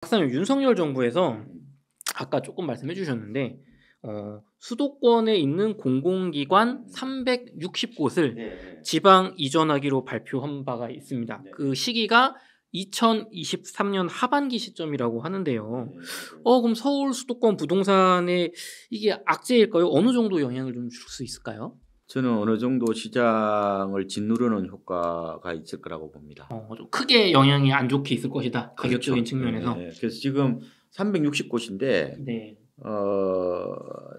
박사님, 윤석열 정부에서 아까 조금 말씀해 주셨는데 수도권에 있는 공공기관 360곳을 네. 지방 이전하기로 발표한 바가 있습니다. 네. 그 시기가 2023년 하반기 시점이라고 하는데요. 네. 그럼 서울 수도권 부동산에 이게 악재일까요? 어느 정도 영향을 좀 줄 수 있을까요? 저는 어느 정도 시장을 짓누르는 효과가 있을 거라고 봅니다. 좀 크게 영향이 안 좋게 있을 것이다. 그렇죠. 가격적인 측면에서. 네. 그래서 지금 360곳인데 네.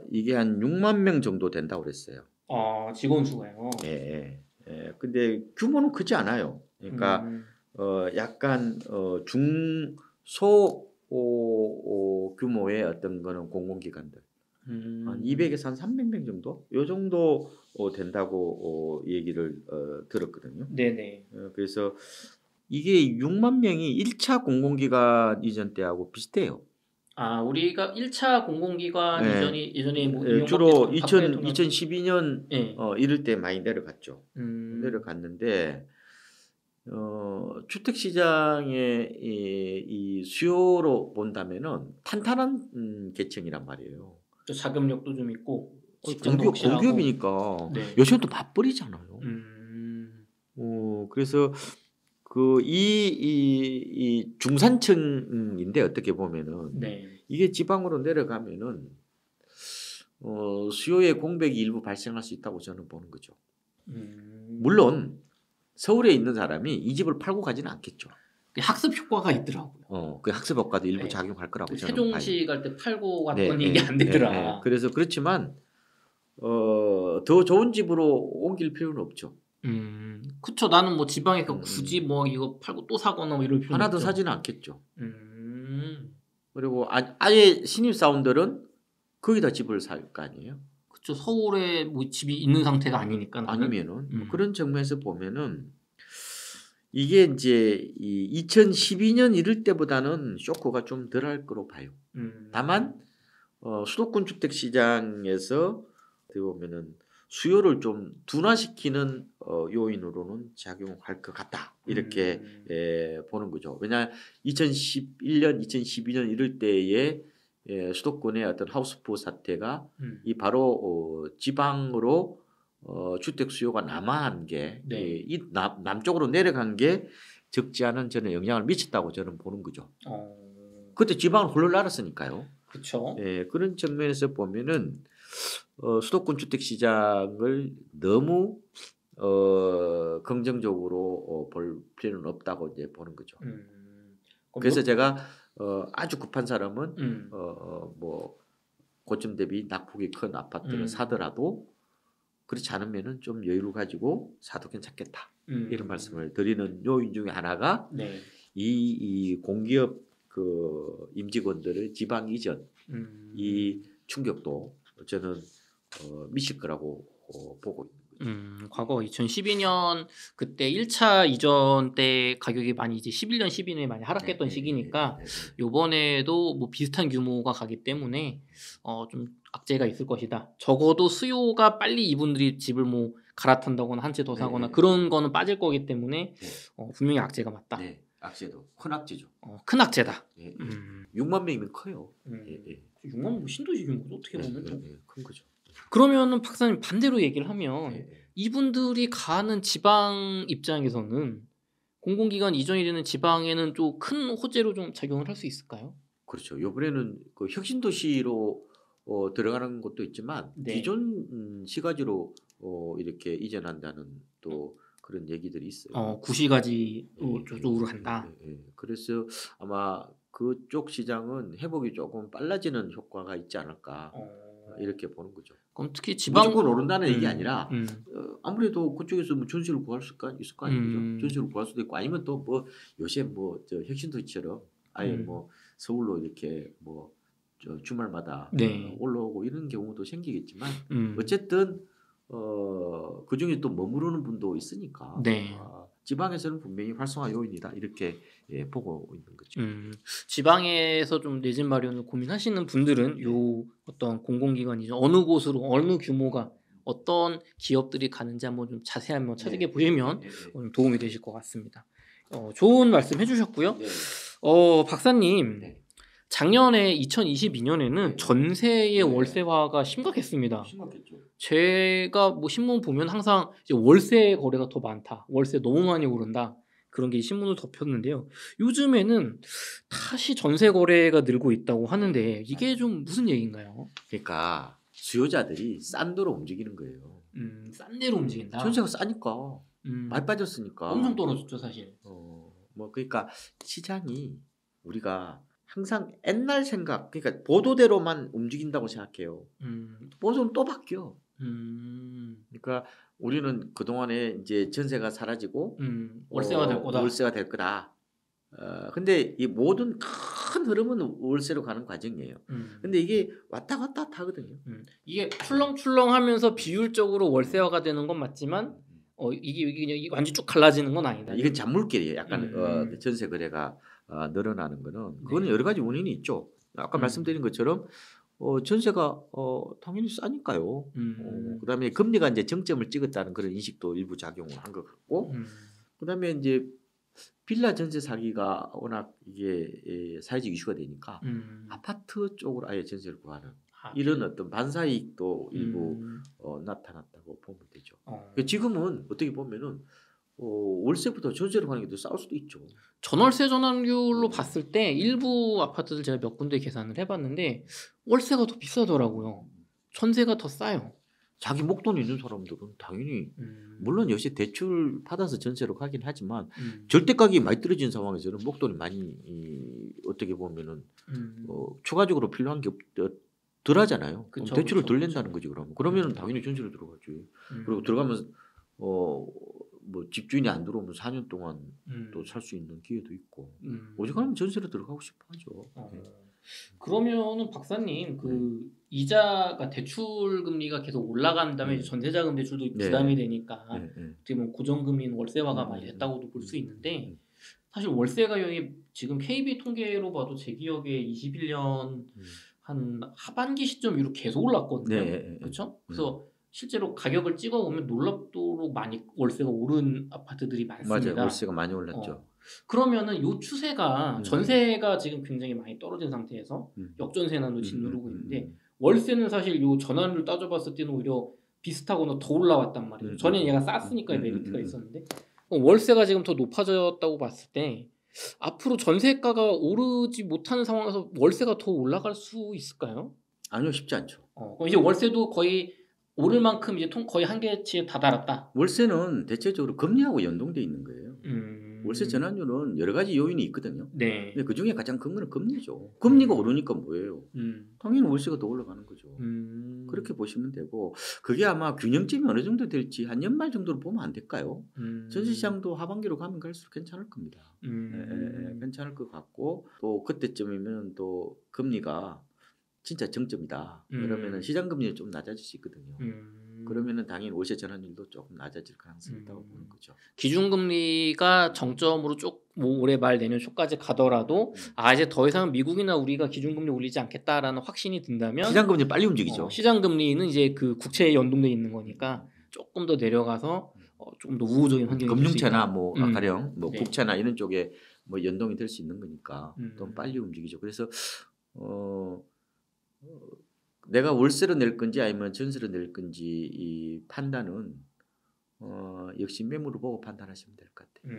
이게 한 6만 명 정도 된다고 그랬어요. 직원 수가요. 예. 근데 규모는 크지 않아요. 그러니까 약간 중소 규모의 어떤 거는 공공기관들. 한 200에서 한 300명 정도? 요 정도 된다고 얘기를 들었거든요. 네네. 그래서 이게 6만 명이 1차 공공기관 이전 때하고 비슷해요. 우리가 1차 공공기관 네. 이전에 뭐 주로 이명박 대통령 2012년 예. 이럴 때 많이 내려갔죠. 내려갔는데 주택 시장의 이 수요로 본다면은 탄탄한 계층이란 말이에요. 또 자금력도 좀 있고 직장도 확실하고. 공기업이니까 네. 요새는 또 맞벌이잖아요. 그래서 이 중산층인데 어떻게 보면은 네. 이게 지방으로 내려가면은 수요의 공백이 일부 발생할 수 있다고 저는 보는 거죠. 물론 서울에 있는 사람이 이 집을 팔고 가지는 않겠죠. 학습 효과가 있더라고요. 그 학습 효과도 일부 네. 작용할 거라고 저는 세종시 갈 때 팔고 네, 갔더니 이게 안 되더라. 그래서 그렇지만 더 좋은 집으로 옮길 필요는 없죠. 그쵸. 나는 뭐 지방에서 굳이 뭐 이거 팔고 또 사거나 뭐 이럴 필요는 하나 없죠. 더 사지는 않겠죠. 그리고 음. 아예 신입 사원들은 거기다 집을 살 거 아니에요. 그쵸. 서울에 뭐 집이 있는 상태가 아니니까. 나는. 아니면은 그런 측면에서 보면은 이게 이제 이 2012년 이럴 때보다는 쇼크가 좀 덜할 거로 봐요. 다만 수도권 주택 시장에서 어떻게 보면은 수요를 좀 둔화시키는 요인으로는 작용할 것 같다. 이렇게 보는 거죠. 왜냐 2011년, 2012년 이럴 때의 수도권의 어떤 하우스푸어 사태가 이 바로 지방으로 주택 수요가 남아한 게 이 남쪽으로 내려간 게 적지 않은 저는 영향을 미쳤다고 저는 보는 거죠. 그때 지방은 홀로 날았으니까요. 그렇죠. 그런 측면에서 보면은 수도권 주택 시장을 너무 긍정적으로 볼 필요는 없다고 이제 보는 거죠. 그래서 제가 아주 급한 사람은 뭐 고점 대비 낙폭이 큰 아파트를 사더라도 그렇지 않으면은 좀 여유를 가지고 사도 괜찮겠다. 이런 말씀을 드리는 요인 중에 하나가 이 공기업 임직원들의 지방 이전 이 충격도 저는 미칠 거라고 보고 있는 거죠. 과거 2012년 그때 1차 이전 때 가격이 많이 이제 11년, 12년에 많이 하락했던 시기니까 요번에도 뭐 비슷한 규모가 가기 때문에 좀 악재가 있을 것이다. 적어도 수요가 빨리 이분들이 집을 뭐 갈아탄다거나 한 채 더 사거나 그런 거는 빠질 거기 때문에 분명히 악재가 맞다. 네, 악재도 큰 악재죠. 큰 악재다. 6만 명이면 커요. 6만 명 신도시 규모도 어떻게 보면 큰 거죠. 그러면은 박사님 반대로 얘기를 하면 이분들이 가는 지방 입장에서는 공공기관 이전이 되는 지방에는 좀 큰 호재로 좀 작용을 할 수 있을까요? 그렇죠. 이번에는 그 혁신도시로 들어가는 것도 있지만 기존 시가지로 이렇게 이전한다는 또 그런 얘기들이 있어요. 구시가지로 쪽으로 간다. 그래서 아마 그쪽 시장은 회복이 조금 빨라지는 효과가 있지 않을까 이렇게 보는 거죠. 그럼 특히 지방 무조건 오른다는 얘기 아니라 아무래도 그쪽에서 뭐 전세를 구할 수 있을 거 아니죠. 전세를 구할 수도 있고 아니면 또 뭐 요새 뭐 저 혁신도시처럼 아예 뭐 서울로 이렇게 뭐 저 주말마다 올라오고 이런 경우도 생기겠지만 어쨌든 그 중에 또 머무르는 분도 있으니까 지방에서는 분명히 활성화 요인이다 이렇게 보고 있는 거죠. 지방에서 좀 내 집 마련을 고민하시는 분들은 요 어떤 공공기관이죠. 어느 곳으로 어느 규모가 어떤 기업들이 가는지 한번 좀 자세히 한번 찾아보시면 도움이 되실 것 같습니다. 좋은 말씀 해주셨고요. 박사님. 네. 작년에 2022년에는 네. 전세의 네. 월세화가 심각했습니다. 심각했죠. 제가 뭐 신문 보면 항상 이제 월세 거래가 더 많다, 월세 너무 많이 오른다, 그런 게 신문을 덮였는데요. 요즘에는 다시 전세 거래가 늘고 있다고 하는데 이게 좀 무슨 얘기인가요? 그러니까 수요자들이 싼 데로 움직이는 거예요. 싼 데로 움직인다. 전세가 싸니까 많이 빠졌으니까. 엄청 떨어졌죠 사실. 뭐 그러니까 시장이 우리가 항상 옛날 생각, 그러니까 보도대로만 움직인다고 생각해요. 보도는 또 바뀌어. 그러니까 우리는 그 동안에 이제 전세가 사라지고 월세가 될 거다. 월세가 될 거다. 근데 이 모든 큰 흐름은 월세로 가는 과정이에요. 근데 이게 왔다 갔다 하거든요. 이게 출렁출렁하면서 비율적으로 월세화가 되는 건 맞지만 이게 그냥 완전 쭉 갈라지는 건 아니다. 이건 잔물길이에요. 약간 전세 거래가 늘어나는 거는 그거는 여러 가지 원인이 있죠. 아까 말씀드린 것처럼 전세가 당연히 싸니까요. 그다음에 금리가 이제 정점을 찍었다는 그런 인식도 일부 작용을 한 것 같고, 그다음에 이제 빌라 전세 사기가 워낙 이게 사회적 이슈가 되니까 아파트 쪽으로 아예 전세를 구하는 이런 어떤 반사이익도 일부 나타났다고 보면 되죠. 지금은 어떻게 보면은 월세보다 전세로 가는 게 더 싸울 수도 있죠. 전월세 전환율로 봤을 때 일부 아파트들 제가 몇 군데 계산을 해봤는데 월세가 더 비싸더라고요. 전세가 더 싸요. 자기 목돈 있는 사람들은 당연히 물론 요새 대출 받아서 전세로 가긴 하지만 절대 가격이 많이 떨어진 상황에서는 목돈이 많이 어떻게 보면은 추가적으로 필요한 게 덜 하잖아요. 그쵸, 대출을 그쵸, 덜 낸다는 거지 그러면 당연히 전세로 들어가지. 그리고 들어가면 뭐 집주인이 안 들어오면 4년 동안 또 살 수 있는 기회도 있고 오죽하면 전세로 들어가고 싶어 하죠. 그러면은 박사님 그 이자가 대출 금리가 계속 올라간다면 전세자금 대출도 부담이 되니까 지금 고정금리는 월세화가 많이 됐다고도 볼 수 있는데 사실 월세 가격이 지금 KB 통계로 봐도 제 기억에 21년 한 하반기 시점 이후로 계속 올랐거든요. 그렇죠? 그래서 실제로 가격을 찍어보면 놀랍도록 많이 월세가 오른 아파트들이 많습니다. 맞아요. 월세가 많이 올랐죠. 그러면은 이 추세가 전세가 지금 굉장히 많이 떨어진 상태에서 역전세난도 짓누르고 있는데 월세는 사실 이 전환율 따져봤을 때는 오히려 비슷하거나 더 올라왔단 말이에요. 전에는 얘가 쌌으니까 메리트가 있었는데 월세가 지금 더 높아졌다고 봤을 때 앞으로 전세가가 오르지 못하는 상황에서 월세가 더 올라갈 수 있을까요? 아니요, 쉽지 않죠. 그럼 이제 월세도 거의 오를 만큼 이제 거의 한계치에 다다랐다. 월세는 대체적으로 금리하고 연동돼 있는 거예요. 월세 전환율은 여러 가지 요인이 있거든요. 네. 근데 그 중에 가장 큰 거는 금리죠. 금리가 오르니까 뭐예요? 당연히 월세가 더 올라가는 거죠. 그렇게 보시면 되고 그게 아마 균형점이 어느 정도 될지 한 연말 정도로 보면 안 될까요? 전세 시장도 하반기로 가면 갈수록 괜찮을 겁니다. 괜찮을 것 같고 또 그때쯤이면 또 금리가 진짜 정점이다. 그러면은 시장 금리는 좀 낮아질 수 있거든요. 그러면은 당연히 월세 전환율도 조금 낮아질 가능성이 있다고 보는 거죠. 기준금리가 정점으로 뭐 올해 말 내년 초까지 가더라도 이제 더 이상 미국이나 우리가 기준금리 올리지 않겠다라는 확신이 든다면 시장금리 빨리 움직이죠. 시장금리는 이제 그 국채에 연동돼 있는 거니까 조금 더 내려가서 조금 더 우호적인 환경이 금융채나 뭐 가령 뭐 네. 국채나 이런 쪽에 뭐 연동이 될 수 있는 거니까 좀 빨리 움직이죠. 그래서 내가 월세로 낼 건지 아니면 전세로 낼 건지 이 판단은 역시 매물을 보고 판단하시면 될 것 같아요.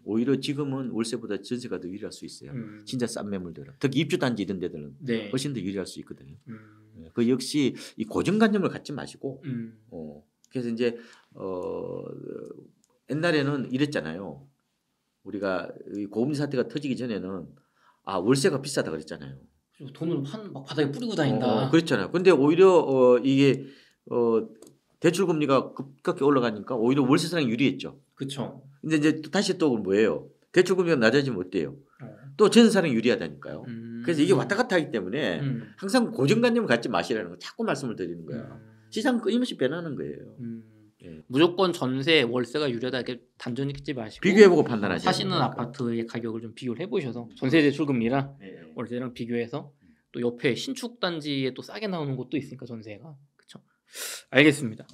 오히려 지금은 월세보다 전세가 더 유리할 수 있어요. 진짜 싼 매물들은 특히 입주단지 이런 데들은 훨씬 더 유리할 수 있거든요. 그 역시 이 고정관념을 갖지 마시고 그래서 이제 옛날에는 이랬잖아요. 우리가 이 고금리 사태가 터지기 전에는 월세가 비싸다 그랬잖아요. 돈을 막 바닥에 뿌리고 다닌다. 그렇잖아요. 근데 오히려 이게 대출 금리가 급격히 올라가니까 오히려 월세 사랑이 유리했죠. 그렇죠. 근데 이제 다시 또 뭐예요? 대출 금리가 낮아지면 어때요? 또 전세 사랑이 유리하다니까요. 그래서 이게 왔다 갔다 하기 때문에 항상 고정관념을 갖지 마시라는 거 자꾸 말씀을 드리는 거예요. 시장 끊임없이 변하는 거예요. 무조건 전세, 월세가 유리하다 이렇게 단정히 짓지 마시고 비교해보고 판단하시는 사시는 아파트의 가격을 좀 비교를 해보셔서 전세 대출 금리랑 월세랑 비교해서 또 옆에 신축 단지에 또 싸게 나오는 곳도 있으니까 전세가 그렇죠. 알겠습니다.